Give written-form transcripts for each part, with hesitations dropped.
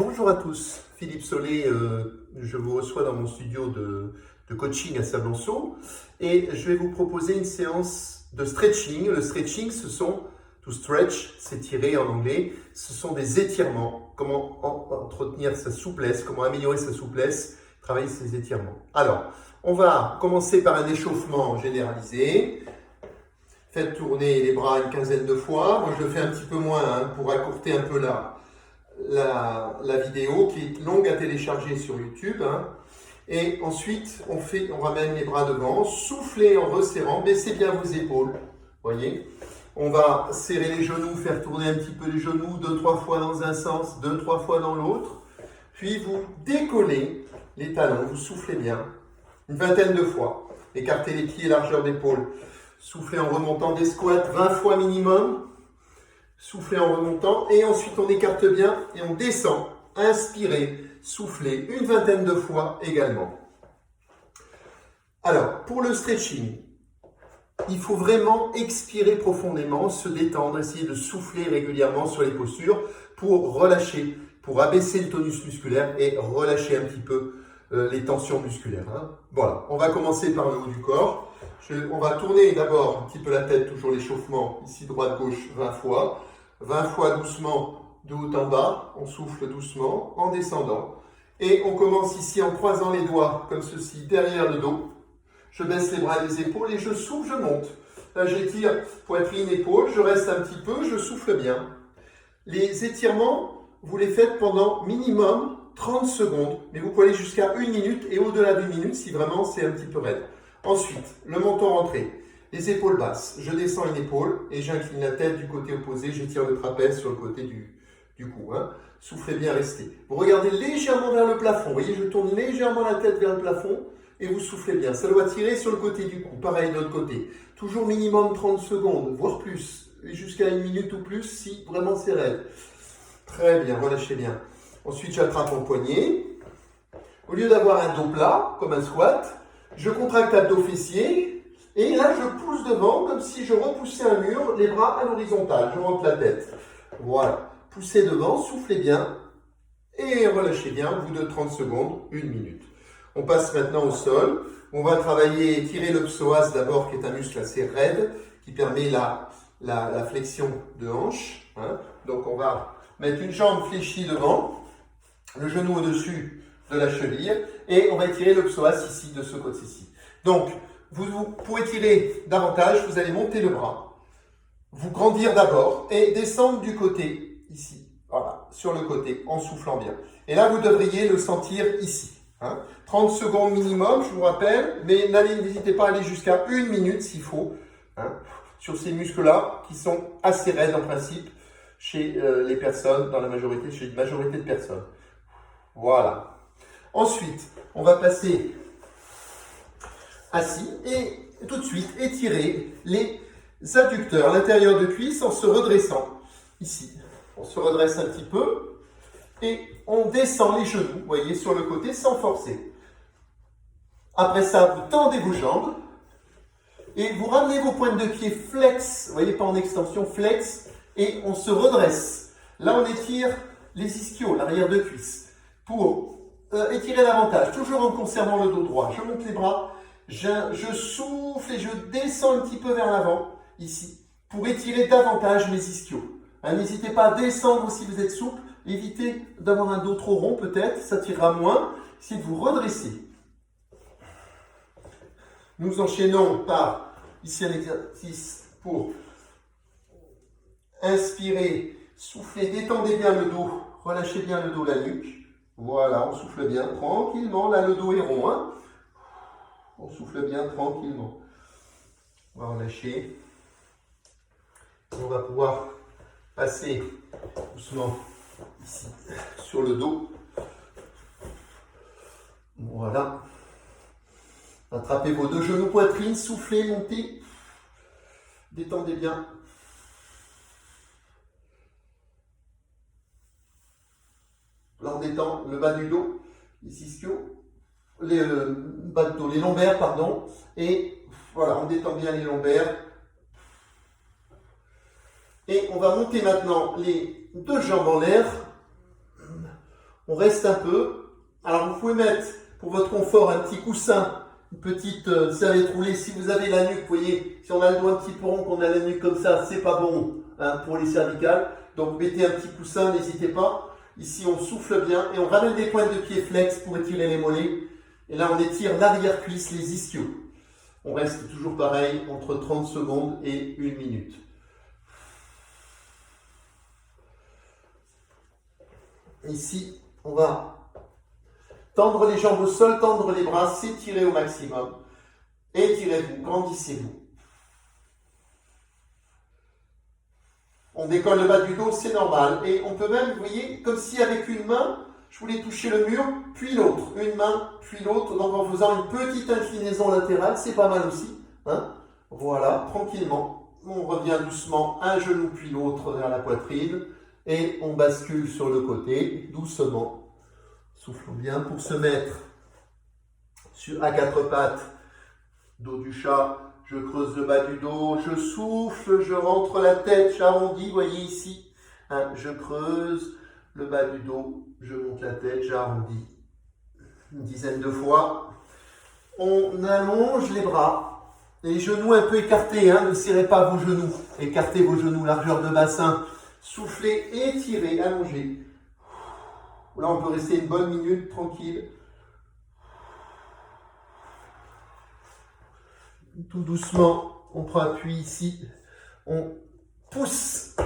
Bonjour à tous, Philippe Solé, je vous reçois dans mon studio de coaching à Sablonceau et je vais vous proposer une séance de stretching. Le stretching, ce sont, to stretch, s'étirer en anglais, ce sont des étirements. Comment entretenir sa souplesse, comment améliorer sa souplesse, travailler ses étirements. Alors, on va commencer par un échauffement généralisé. Faites tourner les bras une quinzaine de fois. Moi, je le fais un petit peu moins pour accourter un peu la vidéo qui est longue à télécharger sur YouTube. Et ensuite, on ramène les bras devant, soufflez en resserrant, baissez bien vos épaules. Voyez, on va serrer les genoux, faire tourner un petit peu les genoux 2-3 fois dans un sens, 2-3 fois dans l'autre. Puis vous décollez les talons, vous soufflez bien, une vingtaine de fois. Écartez les pieds, largeur d'épaule. Soufflez en remontant des squats 20 fois minimum. Soufflez en remontant et ensuite on écarte bien et on descend. Inspirez, soufflez une vingtaine de fois également. Alors, pour le stretching, il faut vraiment expirer profondément, se détendre, essayer de souffler régulièrement sur les postures pour relâcher, pour abaisser le tonus musculaire et relâcher un petit peu les tensions musculaires. Voilà, on va commencer par le haut du corps. On va tourner d'abord un petit peu la tête, toujours l'échauffement, ici droite-gauche 20 fois. 20 fois doucement de haut en bas, on souffle doucement en descendant. Et on commence ici en croisant les doigts comme ceci derrière le dos. Je baisse les bras et les épaules et je souffle, je monte. Là j'étire poitrine, épaule, je reste un petit peu, je souffle bien. Les étirements, vous les faites pendant minimum 30 secondes, mais vous pouvez aller jusqu'à 1 minute et au-delà d'une minute si vraiment c'est un petit peu raide. Ensuite, le menton rentré. Les épaules basses, je descends une épaule et j'incline la tête du côté opposé, j'étire le trapèze sur le côté du cou. Soufflez bien, restez. Vous regardez légèrement vers le plafond, vous voyez, je tourne légèrement la tête vers le plafond et vous soufflez bien. Ça doit tirer sur le côté du cou, pareil de l'autre côté. Toujours minimum 30 secondes, voire plus, jusqu'à 1 minute ou plus si vraiment c'est raide. Très bien, relâchez bien. Ensuite, j'attrape mon poignet. Au lieu d'avoir un dos plat, comme un squat, je contracte abdos fessiers. Et là, je pousse devant comme si je repoussais un mur, les bras à l'horizontale. Je monte la tête. Voilà. Poussez devant, soufflez bien et relâchez bien au bout de 30 secondes, 1 minute. On passe maintenant au sol. On va travailler, étirer le psoas d'abord, qui est un muscle assez raide, qui permet la flexion de hanche. Donc, on va mettre une jambe fléchie devant, le genou au-dessus de la cheville et on va étirer le psoas ici, de ce côté-ci. Donc, pour étirer davantage, vous allez monter le bras, vous grandir d'abord et descendre du côté, ici, voilà, sur le côté, en soufflant bien. Et là, vous devriez le sentir ici. 30 secondes minimum, je vous rappelle, mais n'hésitez pas à aller jusqu'à 1 minute s'il faut, sur ces muscles-là, qui sont assez raides en principe, chez les personnes, chez une majorité de personnes. Voilà. Ensuite, on va passer assis et tout de suite étirer les adducteurs, l'intérieur de cuisse en se redressant. Ici, on se redresse un petit peu et on descend les genoux, vous voyez, sur le côté sans forcer. Après ça, vous tendez vos jambes et vous ramenez vos pointes de pied flex, vous voyez, pas en extension, flex, et on se redresse. Là, on étire les ischios, l'arrière de cuisse, pour étirer davantage, toujours en conservant le dos droit. Je monte les bras. Je souffle et je descends un petit peu vers l'avant, ici, pour étirer davantage mes ischios. N'hésitez pas à descendre si vous êtes souple. Évitez d'avoir un dos trop rond, peut-être, ça tirera moins. Si vous redressez. Nous enchaînons par, ici, un exercice pour inspirer, souffler, détendez bien le dos, relâchez bien le dos, la nuque. Voilà, on souffle bien tranquillement. Là, le dos est rond, On souffle bien tranquillement. On va relâcher. On va pouvoir passer doucement ici sur le dos. Voilà. Attrapez vos deux genoux poitrine, soufflez, montez. Détendez bien. Là, on détend le bas du dos, les ischios. Les lombaires, pardon, et voilà, on détend bien les lombaires. Et on va monter maintenant les deux jambes en l'air. On reste un peu. Alors, vous pouvez mettre, pour votre confort, un petit coussin, une petite serviette roulée. Si vous avez la nuque, vous voyez, si on a le dos un petit peu rond, qu'on a la nuque comme ça, c'est pas bon hein, pour les cervicales. Donc, mettez un petit coussin, n'hésitez pas. Ici, on souffle bien et on ramène les pointes de pied flex pour étirer les mollets. Et là, on étire l'arrière-cuisse, les ischios. On reste toujours pareil, entre 30 secondes et 1 minute. Ici, on va tendre les jambes au sol, tendre les bras, s'étirer au maximum. Étirez-vous, grandissez-vous. On décolle le bas du dos, c'est normal. Et on peut même, vous voyez, comme si avec une main, je voulais toucher le mur, puis l'autre. Une main, puis l'autre. Donc en faisant une petite inclinaison latérale, c'est pas mal aussi. Hein, voilà, tranquillement. On revient doucement, un genou puis l'autre vers la poitrine. Et on bascule sur le côté, doucement. Soufflons bien pour se mettre à quatre pattes. Dos du chat, je creuse le bas du dos, je souffle, je rentre la tête, j'arrondis, vous voyez ici. Hein, je creuse le bas du dos, je monte la tête, j'arrondis. Une dizaine de fois. On allonge les bras. Les genoux un peu écartés, hein, ne serrez pas vos genoux. Écartez vos genoux, largeur de bassin. Soufflez, étirez, allongez. Là, on peut rester une bonne minute, tranquille. Tout doucement, on prend appui ici. On pousse.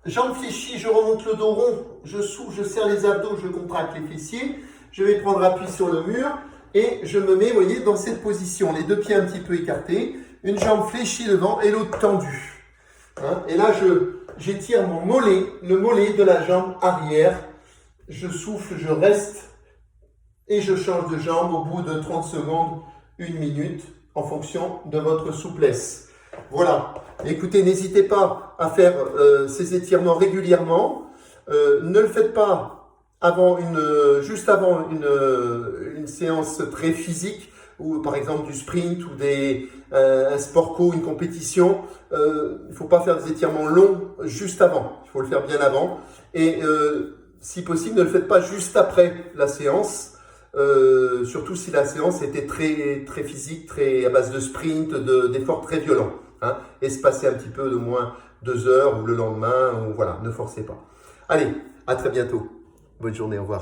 Jambes fléchies, je remonte le dos rond. Je souffle, je serre les abdos, je contracte les fessiers. Je vais prendre appui sur le mur. Et je me mets, vous voyez, dans cette position. Les deux pieds un petit peu écartés. Une jambe fléchie devant et l'autre tendue. Hein, et là, j'étire mon mollet, le mollet de la jambe arrière. Je souffle, je reste et je change de jambe au bout de 30 secondes, 1 minute, en fonction de votre souplesse. Voilà. Écoutez, n'hésitez pas à faire ces étirements régulièrement. Ne le faites pas juste avant une séance très physique, ou par exemple du sprint ou un sport co, une compétition. Il ne faut pas faire des étirements longs juste avant. Il faut le faire bien avant. Et si possible, ne le faites pas juste après la séance, surtout si la séance était très, très physique, très à base de sprint, d'efforts très violents. Hein, espacez un petit peu de moins 2 heures ou le lendemain, ou voilà, ne forcez pas. Allez, à très bientôt. Bonne journée, au revoir.